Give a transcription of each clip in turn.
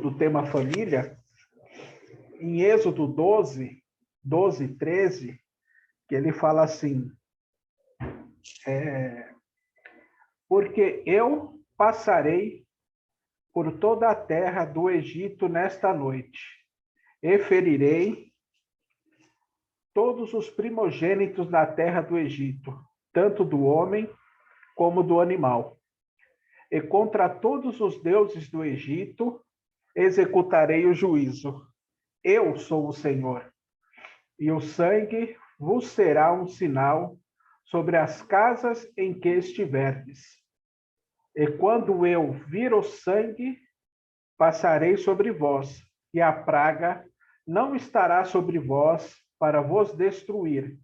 do tema família, em Êxodo 12, 13, que ele fala assim, porque eu passarei por toda a terra do Egito nesta noite, e ferirei todos os primogênitos da terra do Egito, tanto do homem como do animal. E contra todos os deuses do Egito executarei o juízo. Eu sou o Senhor. E o sangue vos será um sinal sobre as casas em que estiverdes. E quando eu vir o sangue, passarei sobre vós, e a praga não estará sobre vós para vos destruir,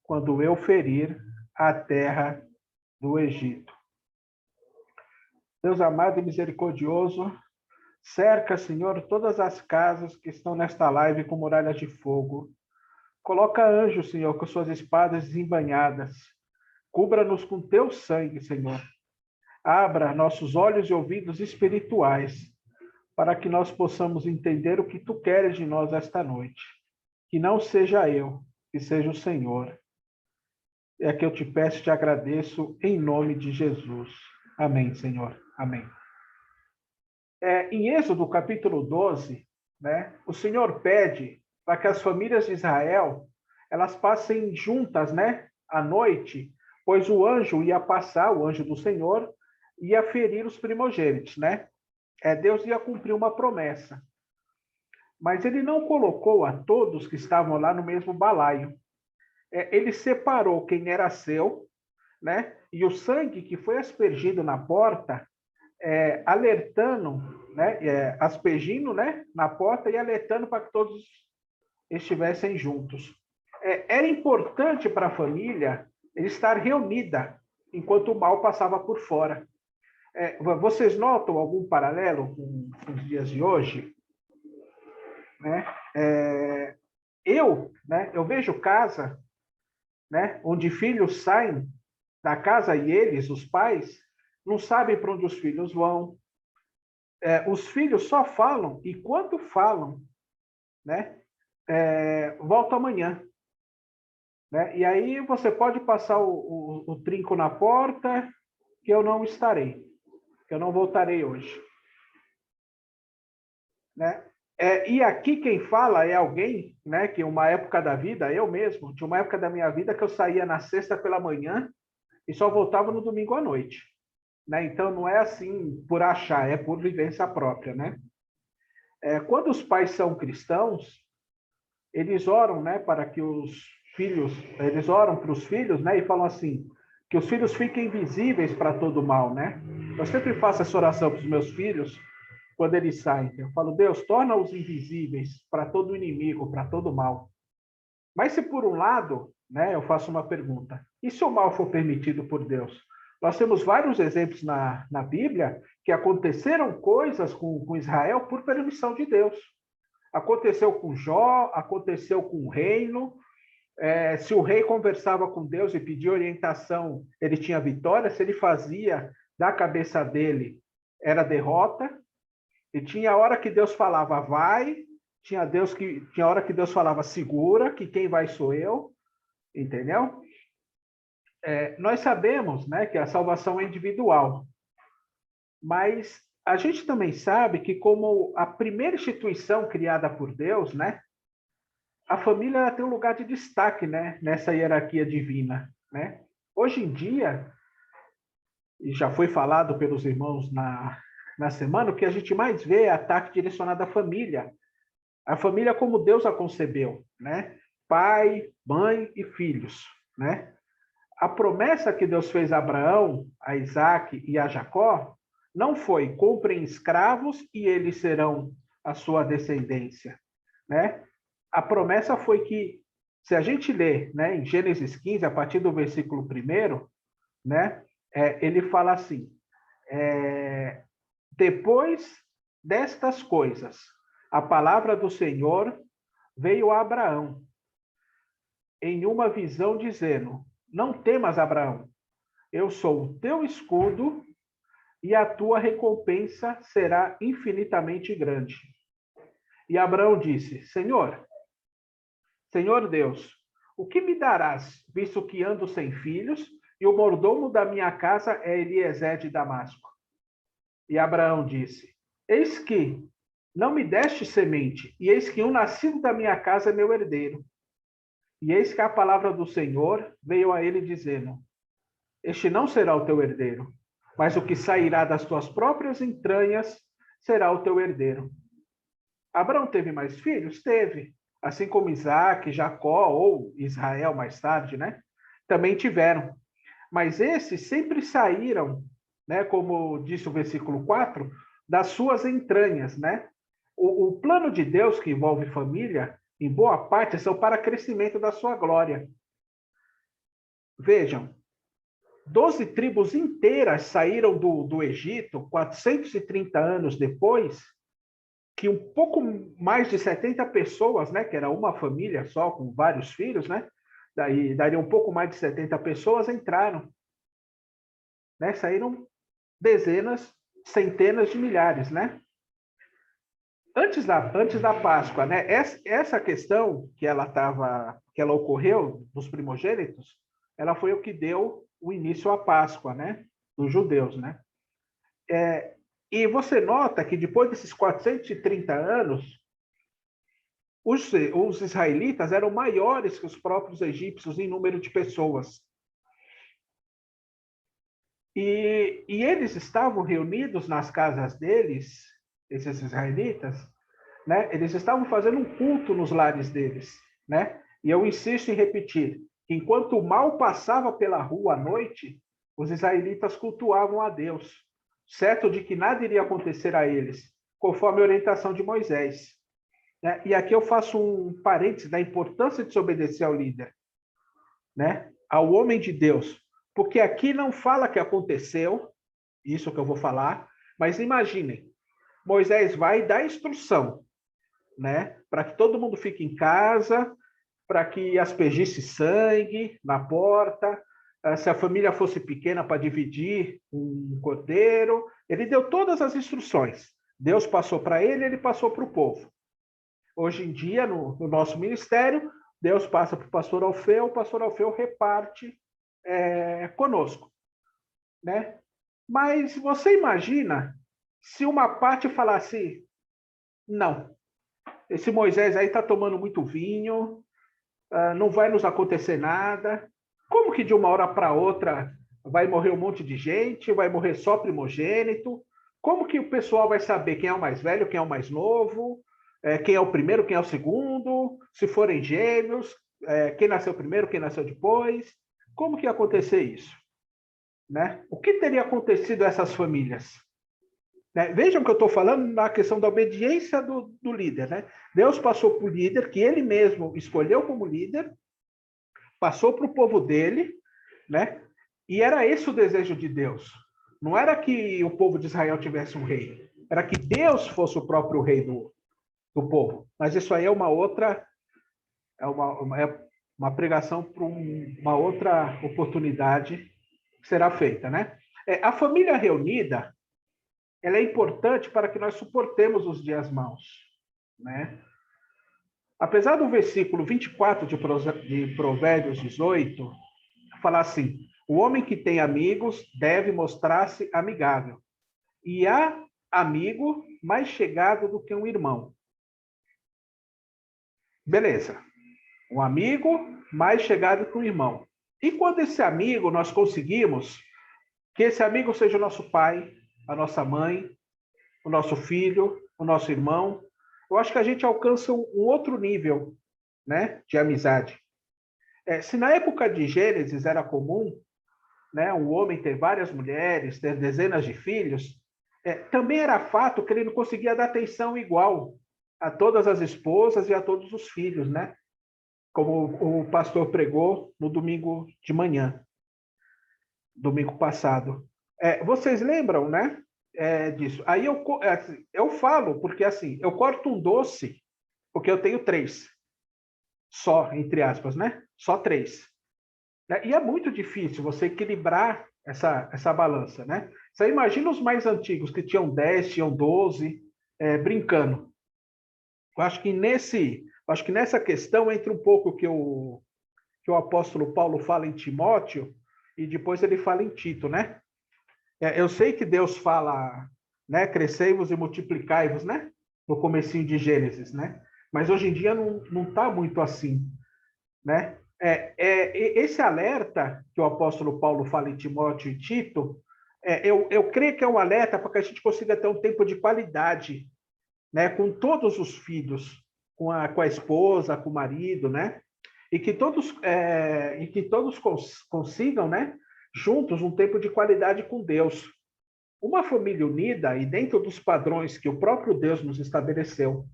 quando eu ferir a terra do Egito. Deus amado e misericordioso, cerca, Senhor, todas as casas que estão nesta live com muralhas de fogo. Coloca anjos, Senhor, com suas espadas desembainhadas. Cubra-nos com teu sangue, Senhor. Abra nossos olhos e ouvidos espirituais, para que nós possamos entender o que tu queres de nós esta noite. Que não seja eu, que seja o Senhor. É que eu te peço e te agradeço em nome de Jesus. Amém, Senhor. Amém. Em Êxodo capítulo 12, né, o Senhor pede para que as famílias de Israel elas passem juntas, né, à noite, pois o anjo ia passar, o anjo do Senhor, ia ferir os primogênitos, né? Deus ia cumprir uma promessa. Mas ele não colocou a todos que estavam lá no mesmo balaio. Ele separou quem era seu, né? E o sangue que foi aspergido na porta, alertando, né? Aspergindo, né? Na porta e alertando para que todos estivessem juntos. Era importante para a família estar reunida enquanto o mal passava por fora. Vocês notam algum paralelo com os dias de hoje? Né? Eu vejo casa, né, onde filhos saem da casa e eles, os pais, não sabem para onde os filhos vão. Os filhos só falam e quando falam, né, volta amanhã. Né? E aí você pode passar o trinco na porta que eu não estarei, que eu não voltarei hoje. Né? E aqui quem fala é alguém, né, que uma época da vida, eu mesmo, tinha uma época da minha vida que eu saía na sexta pela manhã e só voltava no domingo à noite. Né? Então não é assim por achar, é por vivência própria. Né? Quando os pais são cristãos, eles oram, né, para que os filhos, eles oram para os filhos, né, e falam assim, que os filhos fiquem visíveis para todo mal, né? Eu sempre faço essa oração para os meus filhos, quando eles saem. Eu falo, Deus, torna-os invisíveis para todo inimigo, para todo mal. Mas se por um lado, né, eu faço uma pergunta, e se o mal for permitido por Deus? Nós temos vários exemplos na Bíblia que aconteceram coisas com Israel por permissão de Deus. Aconteceu com Jó, aconteceu com o reino. Se o rei conversava com Deus e pedia orientação, ele tinha vitória. Se ele fazia da cabeça dele, era derrota. E tinha hora que Deus falava, vai. Tinha hora que Deus falava, segura, que quem vai sou eu. Entendeu? Nós sabemos, né, que a salvação é individual. Mas a gente também sabe que como a primeira instituição criada por Deus, né, a família tem um lugar de destaque, né, nessa hierarquia divina, né? Hoje em dia, e já foi falado pelos irmãos na semana, o que a gente mais vê é ataque direcionado à família. A família como Deus a concebeu, né? Pai, mãe e filhos, né? A promessa que Deus fez a Abraão, a Isaac e a Jacó não foi comprem escravos e eles serão a sua descendência, né? A promessa foi que, se a gente ler, né, em Gênesis 15, a partir do versículo 1, né, ele fala assim, depois destas coisas, a palavra do Senhor veio a Abraão em uma visão dizendo, não temas, Abraão, eu sou o teu escudo e a tua recompensa será infinitamente grande. E Abraão disse: Senhor Deus, o que me darás, visto que ando sem filhos, e o mordomo da minha casa é Eliezer de Damasco? E Abraão disse: Eis que não me deste semente, e eis que um nascido da minha casa é meu herdeiro. E eis que a palavra do Senhor veio a ele dizendo: Este não será o teu herdeiro, mas o que sairá das tuas próprias entranhas será o teu herdeiro. Abraão teve mais filhos? Teve. Assim como Isaac, Jacó ou Israel mais tarde, né? Também tiveram. Mas esses sempre saíram, né? Como disse o versículo 4, das suas entranhas, né? O plano de Deus que envolve família, em boa parte, são para crescimento da sua glória. Vejam, 12 tribos inteiras saíram do Egito 430 anos depois, que um pouco mais de 70 pessoas, né, que era uma família só, com vários filhos, né, daria um pouco mais de 70 pessoas, entraram. Né, saíram dezenas, centenas de milhares, né? Antes da Páscoa, né, essa questão que ela ocorreu dos primogênitos, ela foi o que deu o início à Páscoa, né, dos judeus, né? E você nota que depois desses 430 anos, os israelitas eram maiores que os próprios egípcios em número de pessoas. E eles estavam reunidos nas casas deles, esses israelitas, né? Eles estavam fazendo um culto nos lares deles, né? E eu insisto em repetir, que enquanto o mal passava pela rua à noite, os israelitas cultuavam a Deus, certo de que nada iria acontecer a eles, conforme a orientação de Moisés. Né? E aqui eu faço um parênteses da importância de se obedecer ao líder, né? Ao homem de Deus, porque aqui não fala que aconteceu, isso que eu vou falar, mas imaginem, Moisés vai dar instrução, né, para que todo mundo fique em casa, para que aspergisse sangue na porta, se a família fosse pequena para dividir um cordeiro, ele deu todas as instruções. Deus passou para ele, ele passou para o povo. Hoje em dia, no nosso ministério, Deus passa para o pastor Alfeu reparte conosco, né? Mas você imagina se uma parte falasse, não, esse Moisés aí está tomando muito vinho, não vai nos acontecer nada. Como que de uma hora para outra vai morrer um monte de gente, vai morrer só primogênito? Como que o pessoal vai saber quem é o mais velho, quem é o mais novo, quem é o primeiro, quem é o segundo, se forem gêmeos, quem nasceu primeiro, quem nasceu depois? Como que ia acontecer isso? Né? O que teria acontecido a essas famílias? Né? Vejam que eu estou falando na questão da obediência do líder. Né? Deus passou para o líder, que ele mesmo escolheu como líder, passou para o povo dele, né? E era esse o desejo de Deus. Não era que o povo de Israel tivesse um rei, era que Deus fosse o próprio rei do povo. Mas isso aí é uma outra, uma pregação para uma outra oportunidade que será feita, né? A família reunida, ela é importante para que nós suportemos os dias maus, né? Apesar do versículo 24 de Provérbios 18 falar assim: o homem que tem amigos deve mostrar-se amigável, e há amigo mais chegado do que um irmão. Beleza. Um amigo mais chegado que um irmão. E quando esse amigo nós conseguimos que esse amigo seja o nosso pai, a nossa mãe, o nosso filho, o nosso irmão, eu acho que a gente alcança um outro nível, né, de amizade. Se na época de Gênesis era comum, né, um homem ter várias mulheres, ter dezenas de filhos, também era fato que ele não conseguia dar atenção igual a todas as esposas e a todos os filhos, né? Como o pastor pregou no domingo de manhã, domingo passado. Vocês lembram, né? Disso. Aí eu falo, porque assim, eu corto um doce, porque eu tenho 3. Só, entre aspas, né? Só 3. né? E é muito difícil você equilibrar essa balança, né? Você imagina os mais antigos, que tinham 10, tinham 12, brincando. Eu acho que nessa questão entra um pouco que o apóstolo Paulo fala em Timóteo e depois ele fala em Tito, né? Eu sei que Deus fala, né, crescei-vos e multiplicai-vos, né? No comecinho de Gênesis, né? Mas hoje em dia não está muito assim, né? Esse alerta que o apóstolo Paulo fala em Timóteo e Tito, eu creio que é um alerta para que a gente consiga ter um tempo de qualidade, né, com todos os filhos, com a esposa, com o marido, né? E que todos consigam, né, juntos, um tempo de qualidade com Deus. Uma família unida e dentro dos padrões que o próprio Deus nos estabeleceu,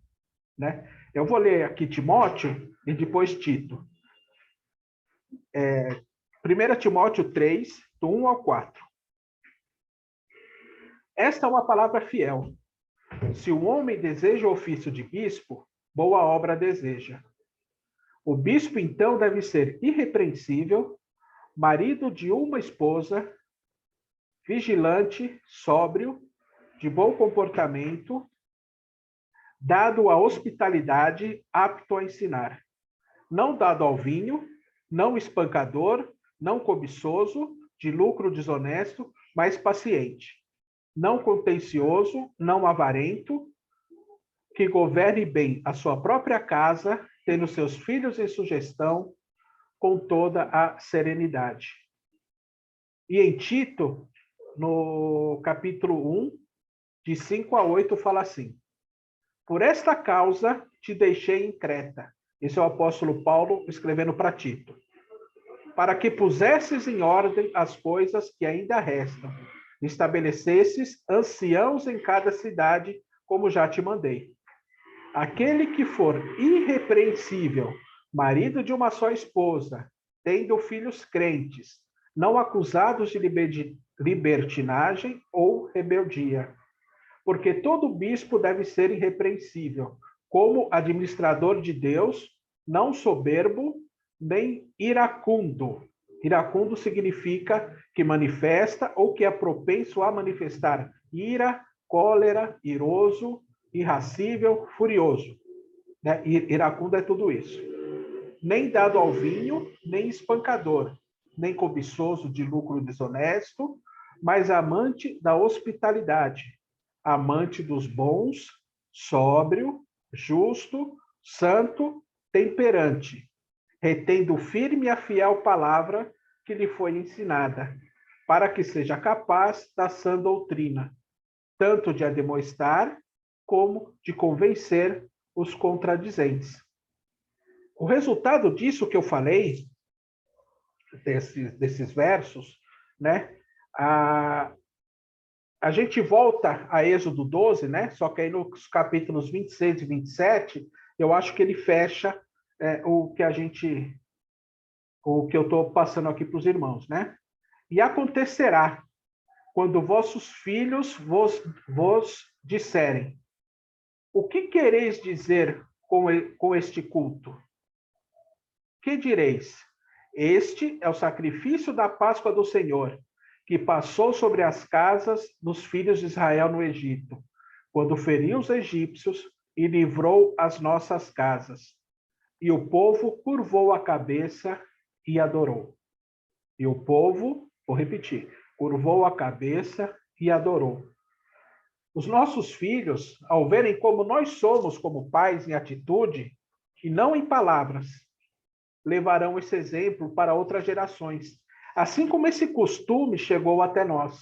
né? Eu vou ler aqui Timóteo e depois Tito. 1 Timóteo 3, do 1 ao 4. Esta é uma palavra fiel. Se o homem deseja o ofício de bispo, boa obra deseja. O bispo, então, deve ser irrepreensível, marido de uma esposa, vigilante, sóbrio, de bom comportamento, dado à hospitalidade, apto a ensinar. Não dado ao vinho, não espancador, não cobiçoso, de lucro desonesto, mas paciente. Não contencioso, não avarento, que governe bem a sua própria casa, tendo seus filhos em sugestão, com toda a serenidade. E em Tito, no capítulo 1, de 5 a 8, fala assim: Por esta causa te deixei em Creta. Esse é o apóstolo Paulo escrevendo para Tito. Para que pusesses em ordem as coisas que ainda restam, estabelecesses anciãos em cada cidade, como já te mandei. Aquele que for irrepreensível, marido de uma só esposa, tendo filhos crentes, não acusados de libertinagem ou rebeldia. Porque todo bispo deve ser irrepreensível, como administrador de Deus, não soberbo, nem iracundo. Iracundo significa que manifesta ou que é propenso a manifestar ira, cólera, iroso, irascível, furioso. Né? Iracundo é tudo isso. Nem dado ao vinho, nem espancador, nem cobiçoso de lucro desonesto, mas amante da hospitalidade, amante dos bons, sóbrio, justo, santo, temperante, retendo firme a fiel palavra que lhe foi ensinada, para que seja capaz da sã doutrina, tanto de admoestar como de convencer os contradizentes. O resultado disso que eu falei, desses versos, né? A gente volta a Êxodo 12, né? Só que aí nos capítulos 26 e 27, eu acho que ele fecha o que eu estou passando aqui para os irmãos, né? E acontecerá, quando vossos filhos vos disserem: o que quereis dizer com este culto? Que direis? Este é o sacrifício da Páscoa do Senhor, que passou sobre as casas dos filhos de Israel no Egito, quando feriu os egípcios e livrou as nossas casas. E o povo curvou a cabeça e adorou. E o povo, vou repetir, curvou a cabeça e adorou. Os nossos filhos, ao verem como nós somos como pais em atitude e não em palavras, levarão esse exemplo para outras gerações, assim como esse costume chegou até nós.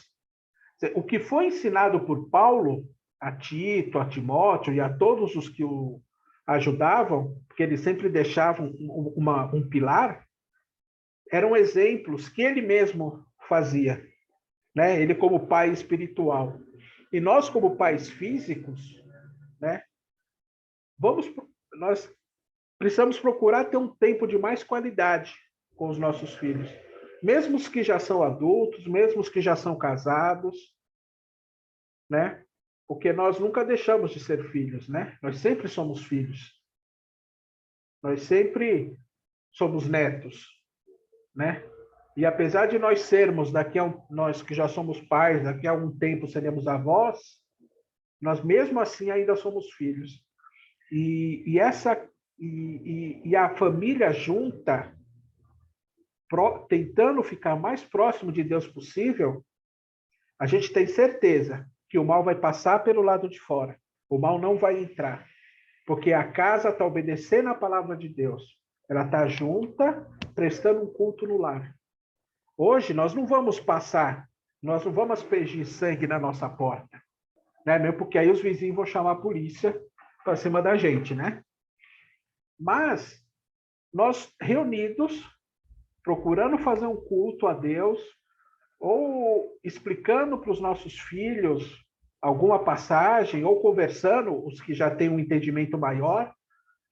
O que foi ensinado por Paulo a Tito, a Timóteo e a todos os que o ajudavam, porque eles sempre deixavam um pilar, eram exemplos que ele mesmo fazia, né? Ele como pai espiritual. E nós como pais físicos, né? Nós precisamos procurar ter um tempo de mais qualidade com os nossos filhos, mesmo os que já são adultos, mesmo os que já são casados, né? Porque nós nunca deixamos de ser filhos, né? Nós sempre somos filhos. Nós sempre somos netos, né? E apesar de nós sermos, nós que já somos pais, daqui a algum tempo seremos avós, nós mesmo assim ainda somos filhos. E a família junta, tentando ficar mais próximo de Deus possível, a gente tem certeza que o mal vai passar pelo lado de fora. O mal não vai entrar, porque a casa está obedecendo a palavra de Deus. Ela está junta, prestando um culto no lar. Hoje nós não vamos passar, nós não vamos aspergir sangue na nossa porta, né? Mesmo porque aí os vizinhos vão chamar a polícia para cima da gente, né? Mas nós reunidos, procurando fazer um culto a Deus, ou explicando para os nossos filhos alguma passagem, ou conversando, os que já têm um entendimento maior,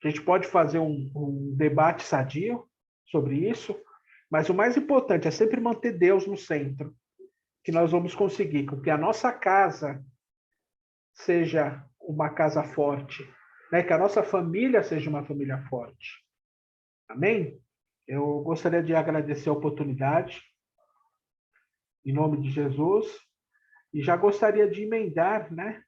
a gente pode fazer um debate sadio sobre isso, mas o mais importante é sempre manter Deus no centro, que nós vamos conseguir, com que a nossa casa seja uma casa forte, né? Que a nossa família seja uma família forte. Amém? Eu gostaria de agradecer a oportunidade, em nome de Jesus, e já gostaria de emendar, né,